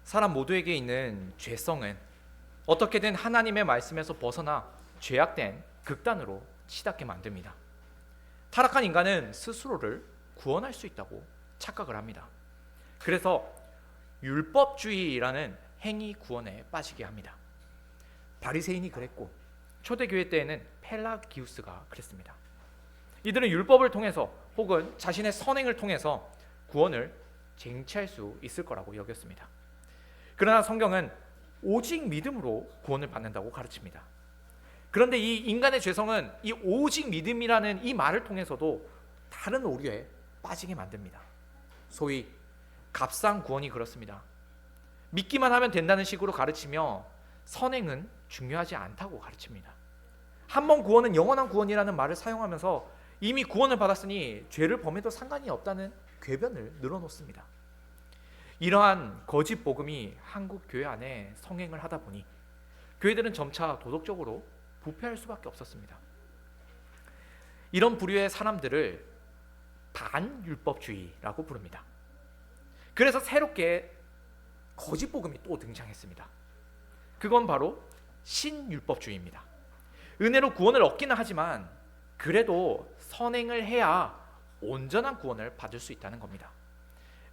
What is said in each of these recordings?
사람 모두에게 있는 죄성은 어떻게든 하나님의 말씀에서 벗어나 죄악된 극단으로 치닫게 만듭니다. 타락한 인간은 스스로를 구원할 수 있다고 착각을 합니다. 그래서 율법주의라는 행위 구원에 빠지게 합니다. 바리새인이 그랬고 초대교회 때에는 펠라기우스가 그랬습니다. 이들은 율법을 통해서 혹은 자신의 선행을 통해서 구원을 쟁취할 수 있을 거라고 여겼습니다. 그러나 성경은 오직 믿음으로 구원을 받는다고 가르칩니다. 그런데 이 인간의 죄성은 이 오직 믿음이라는 이 말을 통해서도 다른 오류에 빠지게 만듭니다. 소위 값상 구원이 그렇습니다. 믿기만 하면 된다는 식으로 가르치며 선행은 중요하지 않다고 가르칩니다. 한 번 구원은 영원한 구원이라는 말을 사용하면서 이미 구원을 받았으니 죄를 범해도 상관이 없다는 궤변을 늘어놓습니다. 이러한 거짓 복음이 한국 교회 안에 성행을 하다 보니 교회들은 점차 도덕적으로 부패할 수밖에 없었습니다. 이런 부류의 사람들을 반율법주의라고 부릅니다. 그래서 새롭게 거짓 복음이 또 등장했습니다. 그건 바로 신율법주의입니다. 은혜로 구원을 얻기는 하지만 그래도 선행을 해야 온전한 구원을 받을 수 있다는 겁니다.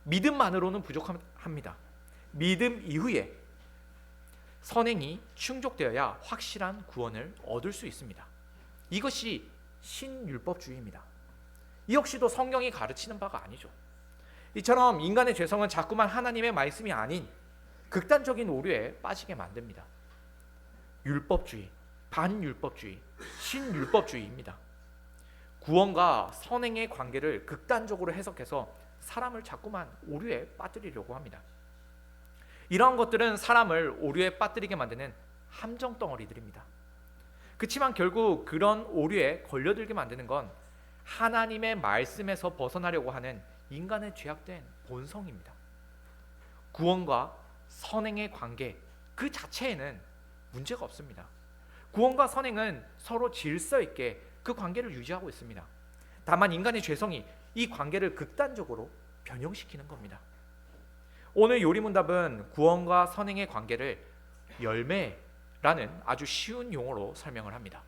믿음만으로는 부족합니다. 믿음 이후에 선행이 충족되어야 확실한 구원을 얻을 수 있습니다. 이것이 신율법주의입니다. 이 역시도 성경이 가르치는 바가 아니죠. 이처럼 인간의 죄성은 자꾸만 하나님의 말씀이 아닌 극단적인 오류에 빠지게 만듭니다. 율법주의, 반율법주의, 신율법주의입니다. 구원과 선행의 관계를 극단적으로 해석해서 사람을 자꾸만 오류에 빠뜨리려고 합니다. 이러한 것들은 사람을 오류에 빠뜨리게 만드는 함정 덩어리들입니다. 그렇지만 결국 그런 오류에 걸려들게 만드는 건 하나님의 말씀에서 벗어나려고 하는 인간의 죄악된 본성입니다. 구원과 선행의 관계 그 자체에는 문제가 없습니다. 구원과 선행은 서로 질서 있게 그 관계를 유지하고 있습니다. 다만 인간의 죄성이 이 관계를 극단적으로 변형시키는 겁니다. 오늘 요리문답은 구원과 선행의 관계를 열매라는 아주 쉬운 용어로 설명을 합니다.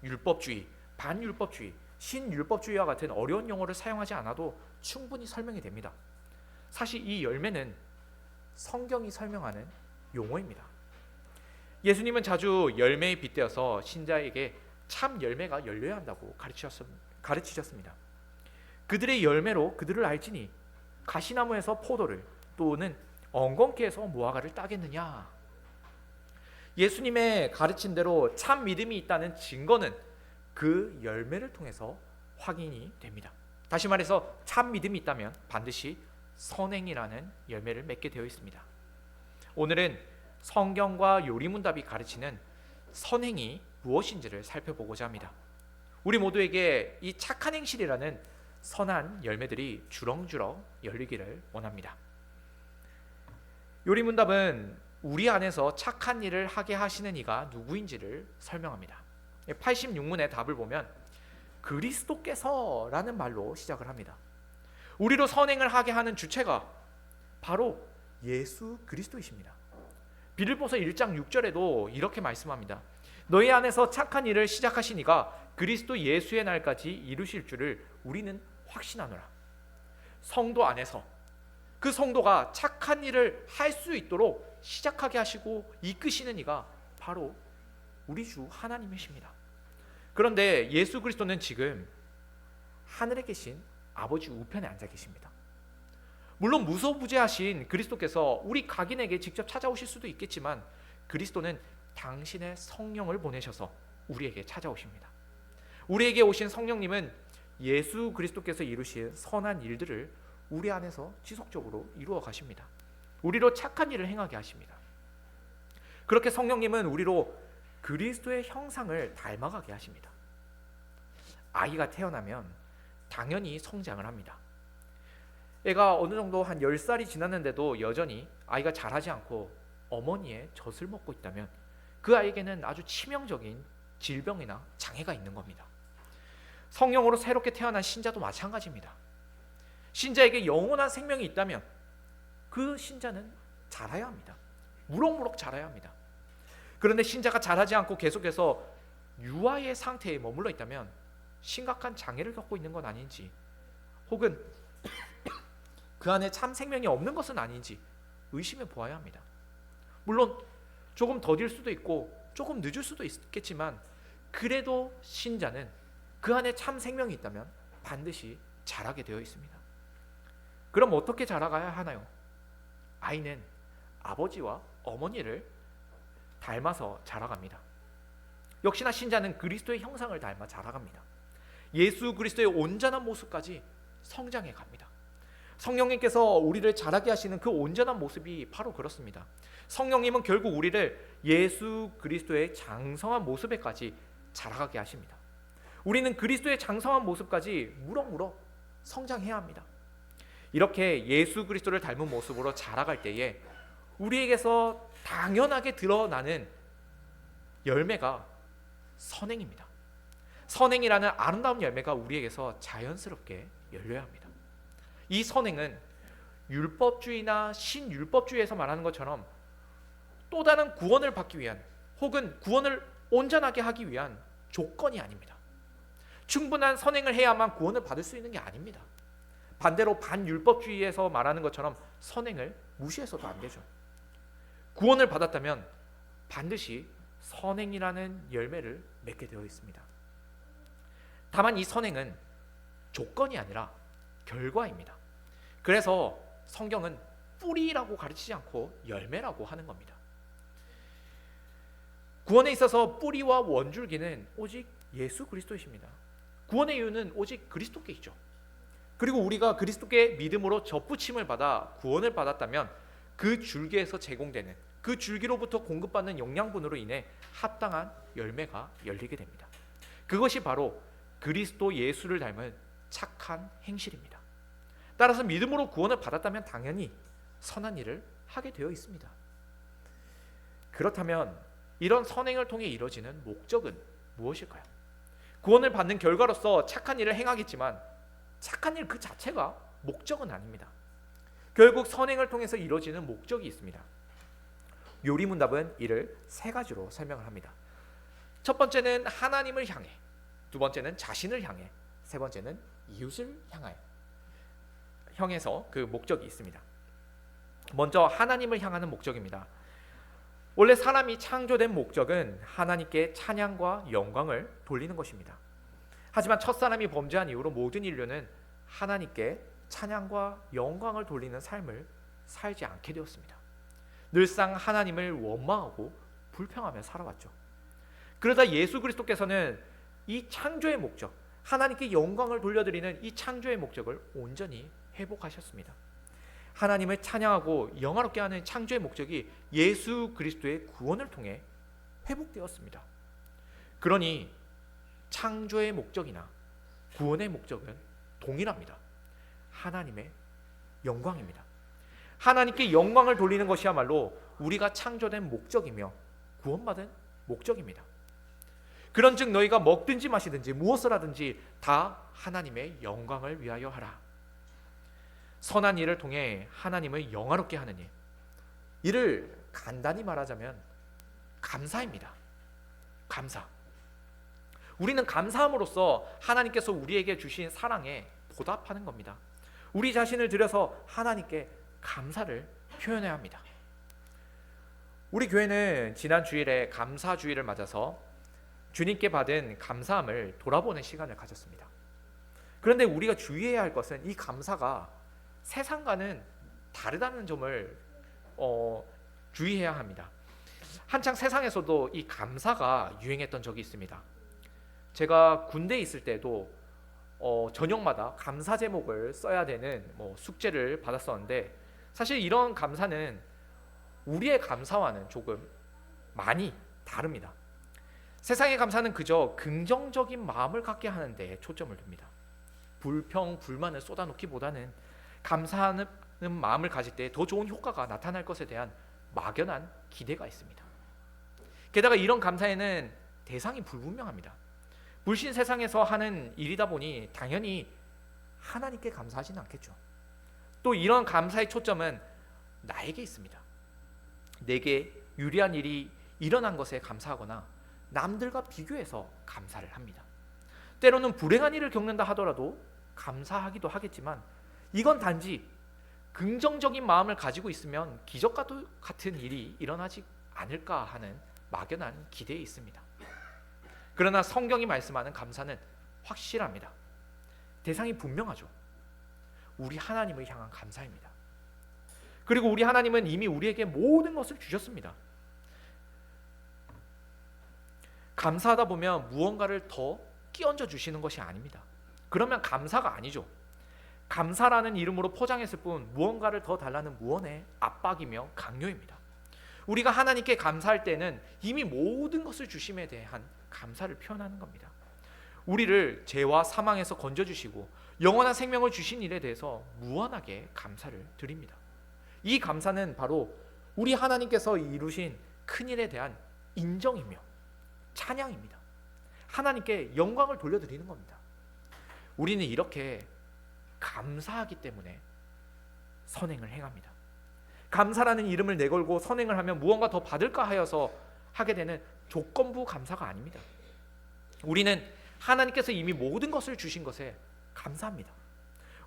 율법주의, 반율법주의, 신율법주의와 같은 어려운 용어를 사용하지 않아도 충분히 설명이 됩니다. 사실 이 열매는 성경이 설명하는 용어입니다. 예수님은 자주 열매에 빗대어서 신자에게 참 열매가 열려야 한다고 가르치셨습니다. 그들의 열매로 그들을 알지니 가시나무에서 포도를 또는 엉겅퀴에서 무화과를 따겠느냐. 예수님의 가르친 대로 참 믿음이 있다는 증거는 그 열매를 통해서 확인이 됩니다. 다시 말해서 참 믿음이 있다면 반드시 선행이라는 열매를 맺게 되어 있습니다. 오늘은 성경과 요리문답이 가르치는 선행이 무엇인지를 살펴보고자 합니다. 우리 모두에게 이 착한 행실이라는 선한 열매들이 주렁주렁 열리기를 원합니다. 요리문답은 우리 안에서 착한 일을 하게 하시는 이가 누구인지를 설명합니다. 86문의 답을 보면 그리스도께서라는 말로 시작을 합니다. 우리로 선행을 하게 하는 주체가 바로 예수 그리스도이십니다. 빌립보서 1장 6절에도 이렇게 말씀합니다. 너희 안에서 착한 일을 시작하신 이가 그리스도 예수의 날까지 이루실 줄을 우리는 확신하노라. 성도 안에서 그 성도가 착한 일을 할 수 있도록 시작하게 하시고 이끄시는 이가 바로 우리 주 하나님이십니다. 그런데 예수 그리스도는 지금 하늘에 계신 아버지 우편에 앉아 계십니다. 물론 무소부재하신 그리스도께서 우리 각인에게 직접 찾아오실 수도 있겠지만 그리스도는 당신의 성령을 보내셔서 우리에게 찾아오십니다. 우리에게 오신 성령님은 예수 그리스도께서 이루신 선한 일들을 우리 안에서 지속적으로 이루어 가십니다. 우리로 착한 일을 행하게 하십니다. 그렇게 성령님은 우리로 그리스도의 형상을 닮아가게 하십니다. 아이가 태어나면 당연히 성장을 합니다. 애가 어느 정도 한 10살이 지났는데도 여전히 아이가 자라지 않고 어머니의 젖을 먹고 있다면 그 아이에게는 아주 치명적인 질병이나 장애가 있는 겁니다. 성령으로 새롭게 태어난 신자도 마찬가지입니다. 신자에게 영원한 생명이 있다면 그 신자는 자라야 합니다. 무럭무럭 자라야 합니다. 그런데 신자가 자라지 않고 계속해서 유아의 상태에 머물러 있다면 심각한 장애를 겪고 있는 건 아닌지, 혹은 그 안에 참 생명이 없는 것은 아닌지 의심해 보아야 합니다. 물론 조금 더딜 수도 있고 조금 늦을 수도 있겠지만, 그래도 신자는 그 안에 참 생명이 있다면 반드시 자라게 되어 있습니다. 그럼 어떻게 자라가야 하나요? 아이는 아버지와 어머니를 닮아서 자라갑니다. 역시나 신자는 그리스도의 형상을 닮아 자라갑니다. 예수 그리스도의 온전한 모습까지 성장해 갑니다. 성령님께서 우리를 자라게 하시는 그 온전한 모습이 바로 그렇습니다. 성령님은 결국 우리를 예수 그리스도의 장성한 모습에까지 자라가게 하십니다. 우리는 그리스도의 장성한 모습까지 무럭무럭 성장해야 합니다. 이렇게 예수 그리스도를 닮은 모습으로 자라갈 때에 우리에게서 당연하게 드러나는 열매가 선행입니다. 선행이라는 아름다운 열매가 우리에게서 자연스럽게 열려야 합니다. 이 선행은 율법주의나 신율법주의에서 말하는 것처럼 또 다른 구원을 받기 위한, 혹은 구원을 온전하게 하기 위한 조건이 아닙니다. 충분한 선행을 해야만 구원을 받을 수 있는 게 아닙니다. 반대로 반율법주의에서 말하는 것처럼 선행을 무시해서도 안 되죠. 구원을 받았다면 반드시 선행이라는 열매를 맺게 되어 있습니다. 다만 이 선행은 조건이 아니라 결과입니다. 그래서 성경은 뿌리라고 가르치지 않고 열매라고 하는 겁니다. 구원에 있어서 뿌리와 원줄기는 오직 예수 그리스도이십니다. 구원의 이유는 오직 그리스도께 있죠. 그리고 우리가 그리스도께 믿음으로 접붙임을 받아 구원을 받았다면 그 줄기에서 제공되는, 그 줄기로부터 공급받는 영양분으로 인해 합당한 열매가 열리게 됩니다. 그것이 바로 그리스도 예수를 닮은 착한 행실입니다. 따라서 믿음으로 구원을 받았다면 당연히 선한 일을 하게 되어 있습니다. 그렇다면 이런 선행을 통해 이루어지는 목적은 무엇일까요? 구원을 받는 결과로서 착한 일을 행하겠지만 착한 일 그 자체가 목적은 아닙니다. 결국 선행을 통해서 이루어지는 목적이 있습니다. 요리문답은 이를 세 가지로 설명을 합니다. 첫 번째는 하나님을 향해, 두 번째는 자신을 향해, 세 번째는 이웃을 향해서 그 목적이 있습니다. 먼저 하나님을 향하는 목적입니다. 원래 사람이 창조된 목적은 하나님께 찬양과 영광을 돌리는 것입니다. 하지만 첫사람이 범죄한 이후로 모든 인류는 하나님께 찬양과 영광을 돌리는 삶을 살지 않게 되었습니다. 늘상 하나님을 원망하고 불평하며 살아왔죠. 그러다 예수 그리스도께서는 이 창조의 목적, 하나님께 영광을 돌려드리는 이 창조의 목적을 온전히 회복하셨습니다. 하나님을 찬양하고 영화롭게 하는 창조의 목적이 예수 그리스도의 구원을 통해 회복되었습니다. 그러니 창조의 목적이나 구원의 목적은 동일합니다. 하나님의 영광입니다. 하나님께 영광을 돌리는 것이야말로 우리가 창조된 목적이며 구원받은 목적입니다. 그런즉 너희가 먹든지 마시든지 무엇을 하든지 다 하나님의 영광을 위하여 하라. 선한 일을 통해 하나님을 영화롭게 하는 일, 이를 간단히 말하자면 감사입니다. 감사. 우리는 감사함으로써 하나님께서 우리에게 주신 사랑에 보답하는 겁니다. 우리 자신을 들여서 하나님께 감사를 표현해야 합니다. 우리 교회는 지난 주일에 감사주일을 맞아서 주님께 받은 감사함을 돌아보는 시간을 가졌습니다. 그런데 우리가 주의해야 할 것은 이 감사가 세상과는 다르다는 점을 주의해야 합니다. 한창 세상에서도 이 감사가 유행했던 적이 있습니다. 제가 군대에 있을 때도 저녁마다 감사 제목을 써야 되는 숙제를 받았었는데, 사실 이런 감사는 우리의 감사와는 조금 많이 다릅니다. 세상의 감사는 그저 긍정적인 마음을 갖게 하는 데 초점을 둡니다. 불평, 불만을 쏟아놓기보다는 감사하는 마음을 가질 때 더 좋은 효과가 나타날 것에 대한 막연한 기대가 있습니다. 게다가 이런 감사에는 대상이 불분명합니다. 불신 세상에서 하는 일이다 보니 당연히 하나님께 감사하지는 않겠죠. 또 이런 감사의 초점은 나에게 있습니다. 내게 유리한 일이 일어난 것에 감사하거나 남들과 비교해서 감사를 합니다. 때로는 불행한 일을 겪는다 하더라도 감사하기도 하겠지만 이건 단지 긍정적인 마음을 가지고 있으면 기적과 같은 일이 일어나지 않을까 하는 막연한 기대에 있습니다. 그러나 성경이 말씀하는 감사는 확실합니다. 대상이 분명하죠. 우리 하나님을 향한 감사입니다. 그리고 우리 하나님은 이미 우리에게 모든 것을 주셨습니다. 감사하다 보면 무언가를 더 끼얹어 주시는 것이 아닙니다. 그러면 감사가 아니죠. 감사라는 이름으로 포장했을 뿐 무언가를 더 달라는 무언의 압박이며 강요입니다. 우리가 하나님께 감사할 때는 이미 모든 것을 주심에 대한 감사를 표현하는 겁니다. 우리를 죄와 사망에서 건져주시고 영원한 생명을 주신 일에 대해서 무한하게 감사를 드립니다. 이 감사는 바로 우리 하나님께서 이루신 큰 일에 대한 인정이며 찬양입니다. 하나님께 영광을 돌려드리는 겁니다. 우리는 이렇게 감사하기 때문에 선행을 행합니다. 감사라는 이름을 내걸고 선행을 하면 무언가 더 받을까 하여서 하게 되는 조건부 감사가 아닙니다. 우리는 하나님께서 이미 모든 것을 주신 것에 감사합니다.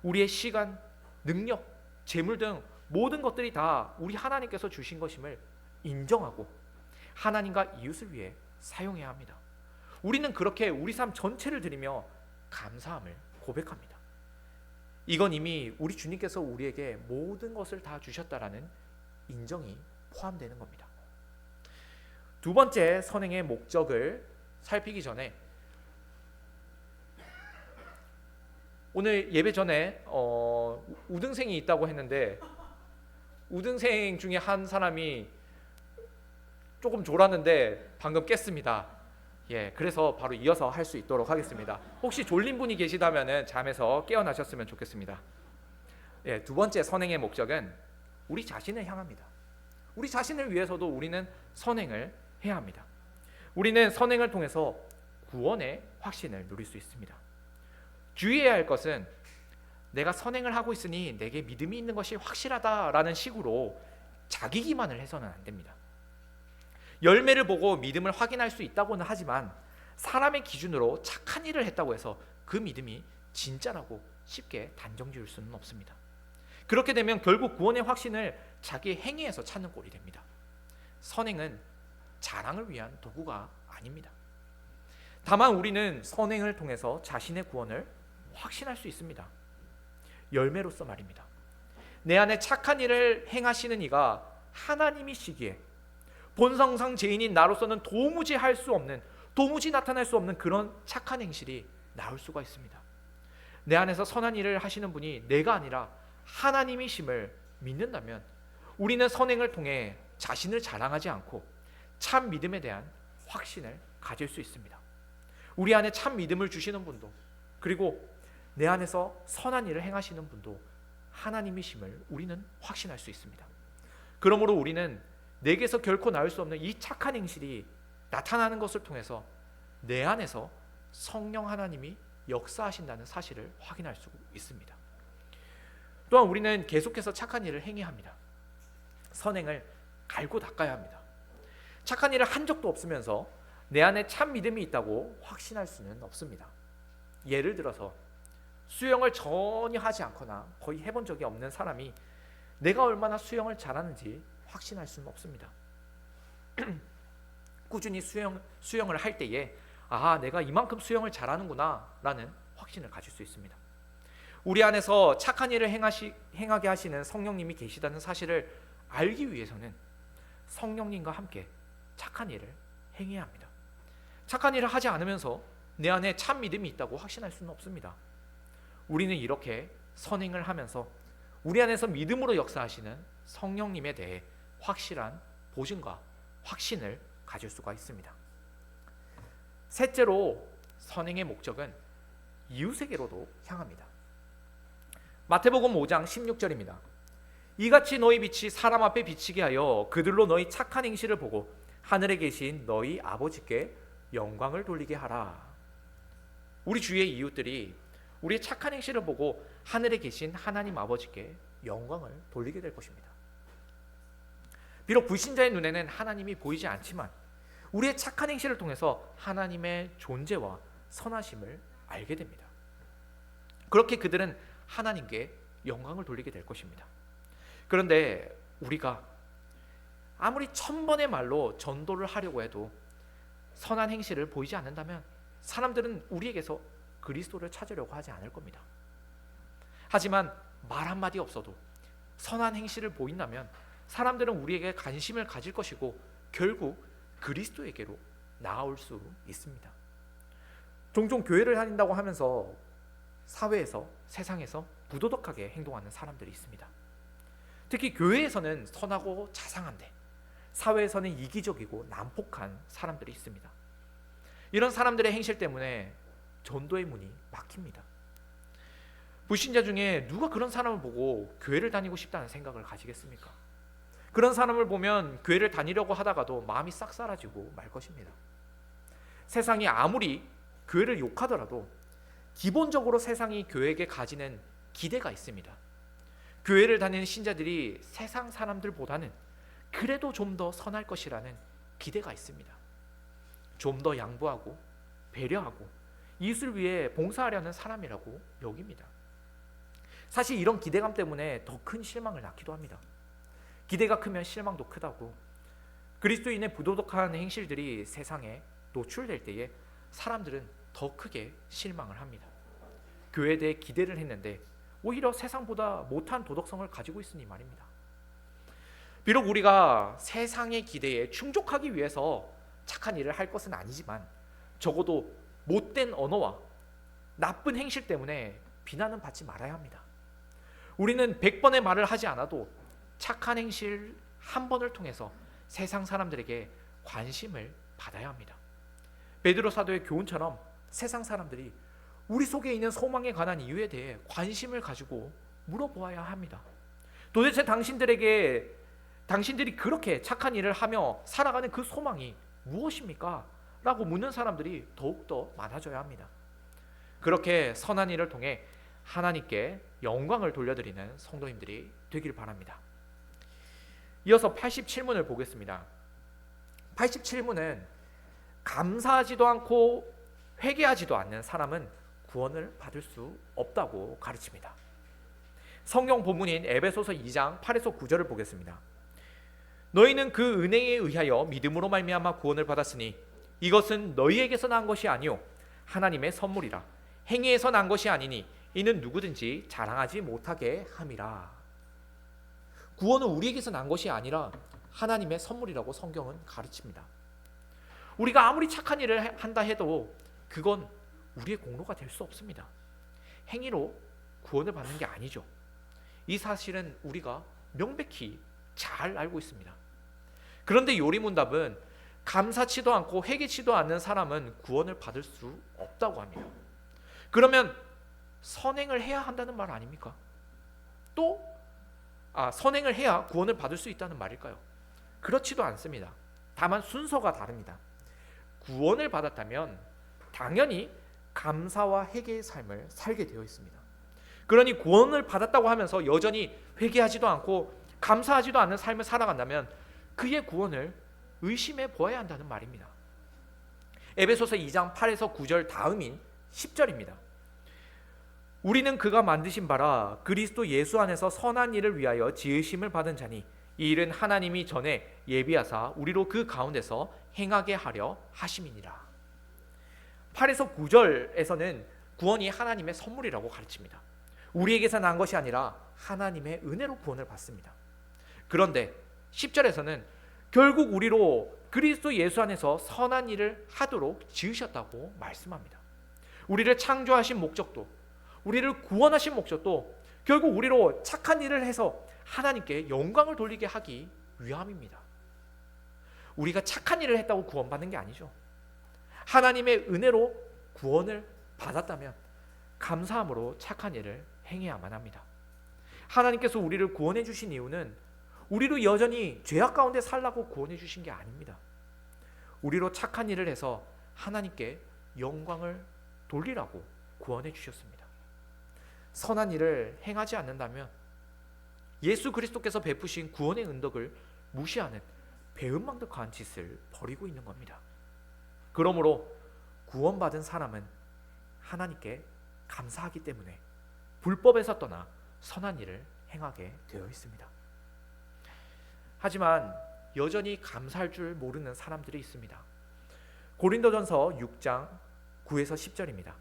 우리의 시간, 능력, 재물 등 모든 것들이 다 우리 하나님께서 주신 것임을 인정하고 하나님과 이웃을 위해 사용해야 합니다. 우리는 그렇게 우리 삶 전체를 드리며 감사함을 고백합니다. 이건 이미 우리 주님께서 우리에게 모든 것을 다 주셨다라는 인정이 포함되는 겁니다. 두 번째 선행의 목적을 살피기 전에 오늘 예배 전에 우등생이 있다고 했는데 우등생 중에 한 사람이 조금 졸았는데 방금 깼습니다. 그래서 바로 이어서 할 수 있도록 하겠습니다. 혹시 졸린 분이 계시다면 잠에서 깨어나셨으면 좋겠습니다. 두 번째 선행의 목적은 우리 자신을 향합니다. 우리 자신을 위해서도 우리는 선행을 해야 합니다. 우리는 선행을 통해서 구원의 확신을 누릴 수 있습니다. 주의해야 할 것은 내가 선행을 하고 있으니 내게 믿음이 있는 것이 확실하다라는 식으로 자기 기만을 해서는 안 됩니다. 열매를 보고 믿음을 확인할 수 있다고는 하지만 사람의 기준으로 착한 일을 했다고 해서 그 믿음이 진짜라고 쉽게 단정 지을 수는 없습니다. 그렇게 되면 결국 구원의 확신을 자기 행위에서 찾는 꼴이 됩니다. 선행은 자랑을 위한 도구가 아닙니다. 다만 우리는 선행을 통해서 자신의 구원을 확신할 수 있습니다. 열매로서 말입니다. 내 안에 착한 일을 행하시는 이가 하나님이시기에 본성상 죄인인 나로서는 도무지 할 수 없는, 도무지 나타날 수 없는 그런 착한 행실이 나올 수가 있습니다. 내 안에서 선한 일을 하시는 분이 내가 아니라 하나님이심을 믿는다면 우리는 선행을 통해 자신을 자랑하지 않고 참 믿음에 대한 확신을 가질 수 있습니다. 우리 안에 참 믿음을 주시는 분도, 그리고 내 안에서 선한 일을 행하시는 분도 하나님이심을 우리는 확신할 수 있습니다. 그러므로 우리는 내게서 결코 나올 수 없는 이 착한 행실이 나타나는 것을 통해서 내 안에서 성령 하나님이 역사하신다는 사실을 확인할 수 있습니다. 또한 우리는 계속해서 착한 일을 행해야 합니다. 선행을 갈고 닦아야 합니다. 착한 일을 한 적도 없으면서 내 안에 참 믿음이 있다고 확신할 수는 없습니다. 예를 들어서 수영을 전혀 하지 않거나 거의 해본 적이 없는 사람이 내가 얼마나 수영을 잘하는지 확신할 수는 없습니다. 꾸준히 수영을 할 때에 내가 이만큼 수영을 잘하는구나 라는 확신을 가질 수 있습니다. 우리 안에서 착한 일을 행하게 하시는 성령님이 계시다는 사실을 알기 위해서는 성령님과 함께 착한 일을 행해야 합니다. 착한 일을 하지 않으면서 내 안에 참 믿음이 있다고 확신할 수는 없습니다. 우리는 이렇게 선행을 하면서 우리 안에서 믿음으로 역사하시는 성령님에 대해 확실한 보증과 확신을 가질 수가 있습니다. 셋째로 선행의 목적은 이웃에게로도 향합니다. 마태복음 5장 16절입니다. 이같이 너희 빛이 사람 앞에 비치게 하여 그들로 너희 착한 행실을 보고 하늘에 계신 너희 아버지께 영광을 돌리게 하라. 우리 주위의 이웃들이 우리의 착한 행실을 보고 하늘에 계신 하나님 아버지께 영광을 돌리게 될 것입니다. 비록 불신자의 눈에는 하나님이 보이지 않지만 우리의 착한 행실을 통해서 하나님의 존재와 선하심을 알게 됩니다. 그렇게 그들은 하나님께 영광을 돌리게 될 것입니다. 그런데 우리가 아무리 1000번의 말로 전도를 하려고 해도 선한 행실을 보이지 않는다면 사람들은 우리에게서 그리스도를 찾으려고 하지 않을 겁니다. 하지만 말 한마디 없어도 선한 행실을 보인다면 사람들은 우리에게 관심을 가질 것이고 결국 그리스도에게로 나아올 수 있습니다. 종종 교회를 다닌다고 하면서 사회에서, 세상에서 부도덕하게 행동하는 사람들이 있습니다. 특히 교회에서는 선하고 자상한데 사회에서는 이기적이고 난폭한 사람들이 있습니다. 이런 사람들의 행실 때문에 전도의 문이 막힙니다. 불신자 중에 누가 그런 사람을 보고 교회를 다니고 싶다는 생각을 가지겠습니까? 그런 사람을 보면 교회를 다니려고 하다가도 마음이 싹 사라지고 말 것입니다. 세상이 아무리 교회를 욕하더라도 기본적으로 세상이 교회에게 가지는 기대가 있습니다. 교회를 다니는 신자들이 세상 사람들보다는 그래도 좀 더 선할 것이라는 기대가 있습니다. 좀 더 양보하고 배려하고 이웃을 위해 봉사하려는 사람이라고 여깁니다. 사실 이런 기대감 때문에 더 큰 실망을 낳기도 합니다. 기대가 크면 실망도 크다고. 그리스도인의 부도덕한 행실들이 세상에 노출될 때에 사람들은 더 크게 실망을 합니다. 교회에 대해 기대를 했는데 오히려 세상보다 못한 도덕성을 가지고 있으니 말입니다. 비록 우리가 세상의 기대에 충족하기 위해서 착한 일을 할 것은 아니지만 적어도 못된 언어와 나쁜 행실 때문에 비난은 받지 말아야 합니다. 우리는 100번의 말을 하지 않아도 착한 행실 한 번을 통해서 세상 사람들에게 관심을 받아야 합니다. 베드로 사도의 교훈처럼 세상 사람들이 우리 속에 있는 소망에 관한 이유에 대해 관심을 가지고 물어보아야 합니다. 도대체 당신들이 그렇게 착한 일을 하며 살아가는 그 소망이 무엇입니까? 라고 묻는 사람들이 더욱더 많아져야 합니다. 그렇게 선한 일을 통해 하나님께 영광을 돌려드리는 성도님들이 되길 바랍니다. 이어서 87문을 보겠습니다. 87문은 감사하지도 않고 회개하지도 않는 사람은 구원을 받을 수 없다고 가르칩니다. 성경 본문인 에베소서 2장 8에서 9절을 보겠습니다. 너희는 그 은혜에 의하여 믿음으로 말미암아 구원을 받았으니 이것은 너희에게서 난 것이 아니요 하나님의 선물이라. 행위에서 난 것이 아니니 이는 누구든지 자랑하지 못하게 함이라. 구원은 우리에게서 난 것이 아니라 하나님의 선물이라고 성경은 가르칩니다. 우리가 아무리 착한 일을 한다 해도 그건 우리의 공로가 될 수 없습니다. 행위로 구원을 받는 게 아니죠. 이 사실은 우리가 명백히 잘 알고 있습니다. 그런데 요리문답은 감사치도 않고 회개치도 않는 사람은 구원을 받을 수 없다고 합니다. 그러면 선행을 해야 한다는 말 아닙니까? 또 선행을 해야 구원을 받을 수 있다는 말일까요? 그렇지도 않습니다. 다만 순서가 다릅니다. 구원을 받았다면 당연히 감사와 회개의 삶을 살게 되어 있습니다. 그러니 구원을 받았다고 하면서 여전히 회개하지도 않고 감사하지도 않는 삶을 살아간다면 그의 구원을 의심해 보아야 한다는 말입니다. 에베소서 2장 8에서 9절 다음인 10절입니다. 우리는 그가 만드신 바라 그리스도 예수 안에서 선한 일을 위하여 지으심을 받은 자니 이 일은 하나님이 전에 예비하사 우리로 그 가운데서 행하게 하려 하심이니라. 8에서 9절에서는 구원이 하나님의 선물이라고 가르칩니다. 우리에게서 난 것이 아니라 하나님의 은혜로 구원을 받습니다. 그런데 10절에서는 결국 우리로 그리스도 예수 안에서 선한 일을 하도록 지으셨다고 말씀합니다. 우리를 창조하신 목적도, 우리를 구원하신 목적도 결국 우리로 착한 일을 해서 하나님께 영광을 돌리게 하기 위함입니다. 우리가 착한 일을 했다고 구원받는 게 아니죠. 하나님의 은혜로 구원을 받았다면 감사함으로 착한 일을 행해야만 합니다. 하나님께서 우리를 구원해 주신 이유는 우리로 여전히 죄악 가운데 살라고 구원해 주신 게 아닙니다. 우리로 착한 일을 해서 하나님께 영광을 돌리라고 구원해 주셨습니다. 선한 일을 행하지 않는다면 예수 그리스도께서 베푸신 구원의 은덕을 무시하는 배은망덕한 짓을 벌이고 있는 겁니다. 그러므로 구원받은 사람은 하나님께 감사하기 때문에 불법에서 떠나 선한 일을 행하게 되어 있습니다. 하지만 여전히 감사할 줄 모르는 사람들이 있습니다. 고린도전서 6장 9에서 10절입니다.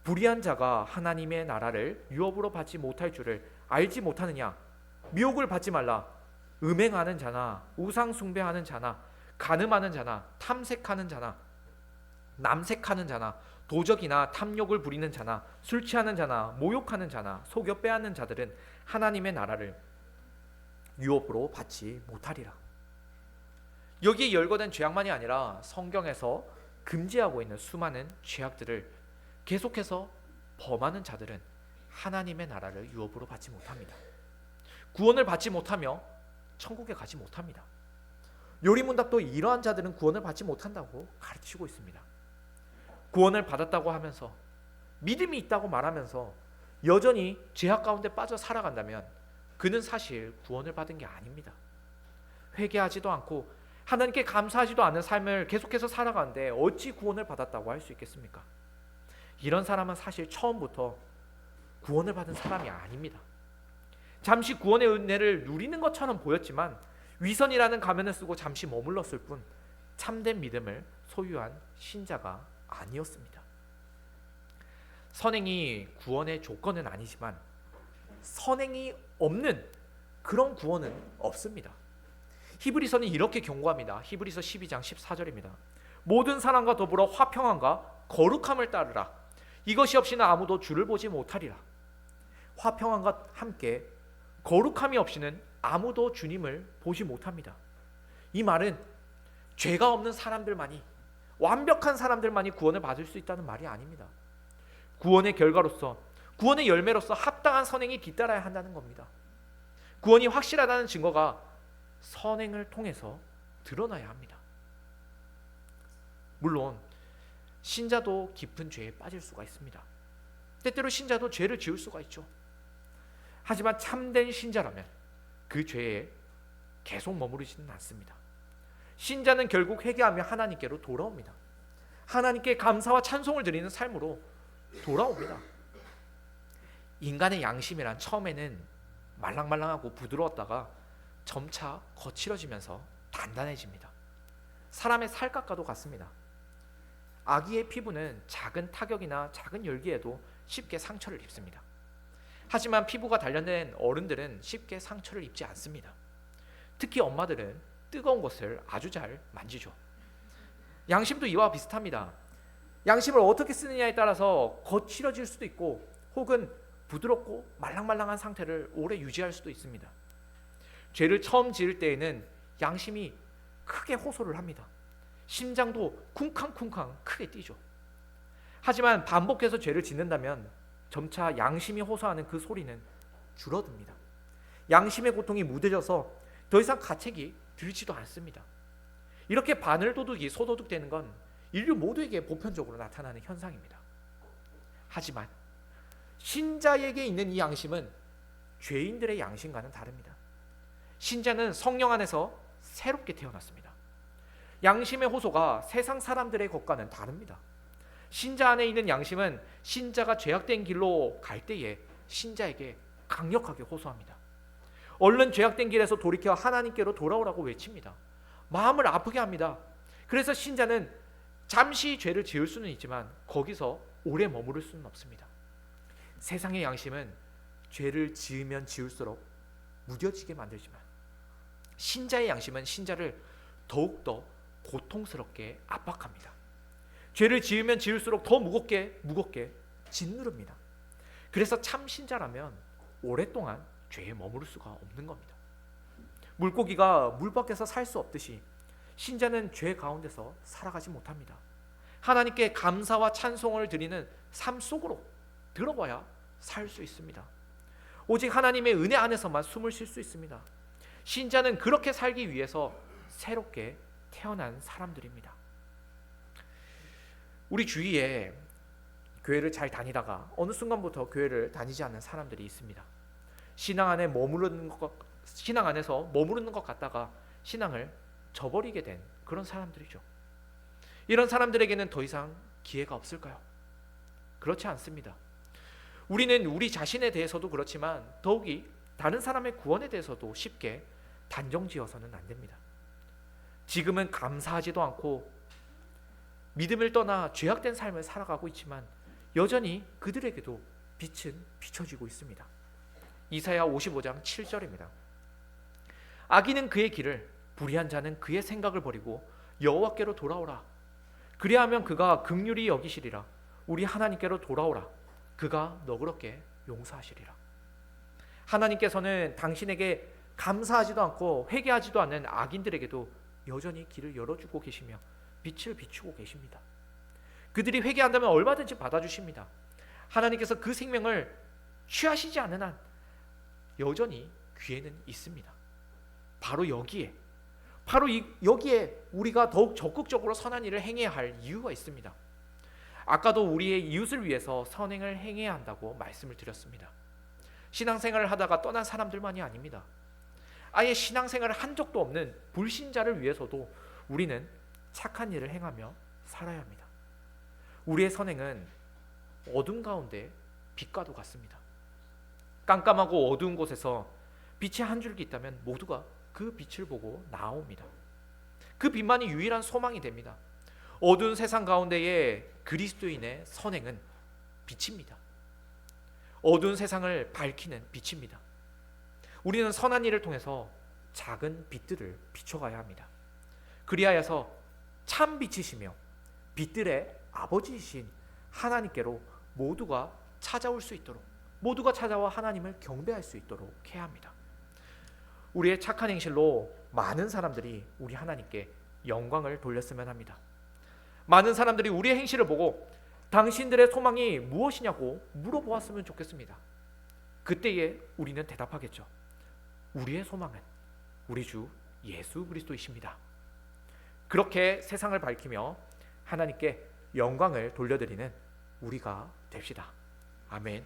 불의한 자가 하나님의 나라를 유업으로 받지 못할 줄을 알지 못하느냐? 미혹을 받지 말라. 음행하는 자나 우상 숭배하는 자나 간음하는 자나 탐색하는 자나 남색하는 자나 도적이나 탐욕을 부리는 자나 술 취하는 자나 모욕하는 자나 속여 빼앗는 자들은 하나님의 나라를 유업으로 받지 못하리라. 여기에 열거된 죄악만이 아니라 성경에서 금지하고 있는 수많은 죄악들을 계속해서 범하는 자들은 하나님의 나라를 유업으로 받지 못합니다. 구원을 받지 못하며 천국에 가지 못합니다. 요리문답도 이러한 자들은 구원을 받지 못한다고 가르치고 있습니다. 구원을 받았다고 하면서 믿음이 있다고 말하면서 여전히 죄악 가운데 빠져 살아간다면 그는 사실 구원을 받은 게 아닙니다. 회개하지도 않고 하나님께 감사하지도 않는 삶을 계속해서 살아가는데 어찌 구원을 받았다고 할 수 있겠습니까? 이런 사람은 사실 처음부터 구원을 받은 사람이 아닙니다. 잠시 구원의 은혜를 누리는 것처럼 보였지만 위선이라는 가면을 쓰고 잠시 머물렀을 뿐 참된 믿음을 소유한 신자가 아니었습니다. 선행이 구원의 조건은 아니지만 선행이 없는 그런 구원은 없습니다. 히브리서는 이렇게 경고합니다. 히브리서 12장 14절입니다. 모든 사람과 더불어 화평함과 거룩함을 따르라. 이것이 없이는 아무도 주를 보지 못하리라. 화평함과 함께 거룩함이 없이는 아무도 주님을 보지 못합니다. 이 말은 죄가 없는 사람들만이, 완벽한 사람들만이 구원을 받을 수 있다는 말이 아닙니다. 구원의 결과로서, 구원의 열매로서 합당한 선행이 뒤따라야 한다는 겁니다. 구원이 확실하다는 증거가 선행을 통해서 드러나야 합니다. 물론 신자도 깊은 죄에 빠질 수가 있습니다. 때때로 신자도 죄를 지을 수가 있죠. 하지만 참된 신자라면 그 죄에 계속 머무르지는 않습니다. 신자는 결국 회개하며 하나님께로 돌아옵니다. 하나님께 감사와 찬송을 드리는 삶으로 돌아옵니다. 인간의 양심이란 처음에는 말랑말랑하고 부드러웠다가 점차 거칠어지면서 단단해집니다. 사람의 살갗과도 같습니다. 아기의 피부는 작은 타격이나 작은 열기에도 쉽게 상처를 입습니다. 하지만 피부가 단련된 어른들은 쉽게 상처를 입지 않습니다. 특히 엄마들은 뜨거운 것을 아주 잘 만지죠. 양심도 이와 비슷합니다. 양심을 어떻게 쓰느냐에 따라서 거칠어질 수도 있고 혹은 부드럽고 말랑말랑한 상태를 오래 유지할 수도 있습니다. 죄를 처음 지을 때에는 양심이 크게 호소를 합니다. 심장도 쿵쾅쿵쾅 크게 뛰죠. 하지만 반복해서 죄를 짓는다면 점차 양심이 호소하는 그 소리는 줄어듭니다. 양심의 고통이 무뎌져서 더 이상 가책이 들지도 않습니다. 이렇게 바늘도둑이 소도둑되는 건 인류 모두에게 보편적으로 나타나는 현상입니다. 하지만 신자에게 있는 이 양심은 죄인들의 양심과는 다릅니다. 신자는 성령 안에서 새롭게 태어났습니다. 양심의 호소가 세상 사람들의 것과는 다릅니다. 신자 안에 있는 양심은 신자가 죄악된 길로 갈 때에 신자에게 강력하게 호소합니다. 얼른 죄악된 길에서 돌이켜 하나님께로 돌아오라고 외칩니다. 마음을 아프게 합니다. 그래서 신자는 잠시 죄를 지을 수는 있지만 거기서 오래 머무를 수는 없습니다. 세상의 양심은 죄를 지으면 지을수록 무뎌지게 만들지만 신자의 양심은 신자를 더욱더 고통스럽게 압박합니다. 죄를 지으면 지을수록 더 무겁게 짓누릅니다. 그래서 참 신자라면 오랫동안 죄에 머무를 수가 없는 겁니다. 물고기가 물 밖에서 살 수 없듯이 신자는 죄 가운데서 살아가지 못합니다. 하나님께 감사와 찬송을 드리는 삶 속으로 들어가야 살 수 있습니다. 오직 하나님의 은혜 안에서만 숨을 쉴 수 있습니다. 신자는 그렇게 살기 위해서 새롭게 태어난 사람들입니다. 우리 주위에 교회를 잘 다니다가 어느 순간부터 교회를 다니지 않는 사람들이 있습니다. 신앙 안에 머무르는 것 신앙 안에서 머무르는 것 같다가 신앙을 저버리게 된 그런 사람들이죠. 이런 사람들에게는 더 이상 기회가 없을까요? 그렇지 않습니다. 우리는 우리 자신에 대해서도 그렇지만 더욱이 다른 사람의 구원에 대해서도 쉽게 단정지어서는 안 됩니다. 지금은 감사하지도 않고 믿음을 떠나 죄악된 삶을 살아가고 있지만 여전히 그들에게도 빛은 비춰지고 있습니다. 이사야 55장 7절입니다. 악인은 그의 길을, 불의한 자는 그의 생각을 버리고 여호와께로 돌아오라. 그리하면 그가 긍휼히 여기시리라. 우리 하나님께로 돌아오라. 그가 너그럽게 용서하시리라. 하나님께서는 당신에게 감사하지도 않고 회개하지도 않는 악인들에게도 여전히 길을 열어주고 계시며 빛을 비추고 계십니다. 그들이 회개한다면 얼마든지 받아주십니다. 하나님께서 그 생명을 취하시지 않는 한 여전히 기회는 있습니다. 바로 여기에 우리가 더욱 적극적으로 선한 일을 행해야 할 이유가 있습니다. 아까도 우리의 이웃을 위해서 선행을 행해야 한다고 말씀을 드렸습니다. 신앙생활을 하다가 떠난 사람들만이 아닙니다. 아예 신앙생활을 한 적도 없는 불신자를 위해서도 우리는 착한 일을 행하며 살아야 합니다. 우리의 선행은 어둠 가운데 빛과도 같습니다. 깜깜하고 어두운 곳에서 빛이 한 줄기 있다면 모두가 그 빛을 보고 나옵니다. 그 빛만이 유일한 소망이 됩니다. 어두운 세상 가운데에 그리스도인의 선행은 빛입니다. 어두운 세상을 밝히는 빛입니다. 우리는 선한 일을 통해서 작은 빛들을 비춰가야 합니다. 그리하여서 참 빛이시며 빛들의 아버지이신 하나님께로 모두가 찾아올 수 있도록, 모두가 찾아와 하나님을 경배할 수 있도록 해야 합니다. 우리의 착한 행실로 많은 사람들이 우리 하나님께 영광을 돌렸으면 합니다. 많은 사람들이 우리의 행실을 보고 당신들의 소망이 무엇이냐고 물어보았으면 좋겠습니다. 그때에 우리는 대답하겠죠. 우리의 소망은 우리 주 예수 그리스도이십니다. 그렇게 세상을 밝히며 하나님께 영광을 돌려드리는 우리가 됩시다. 아멘.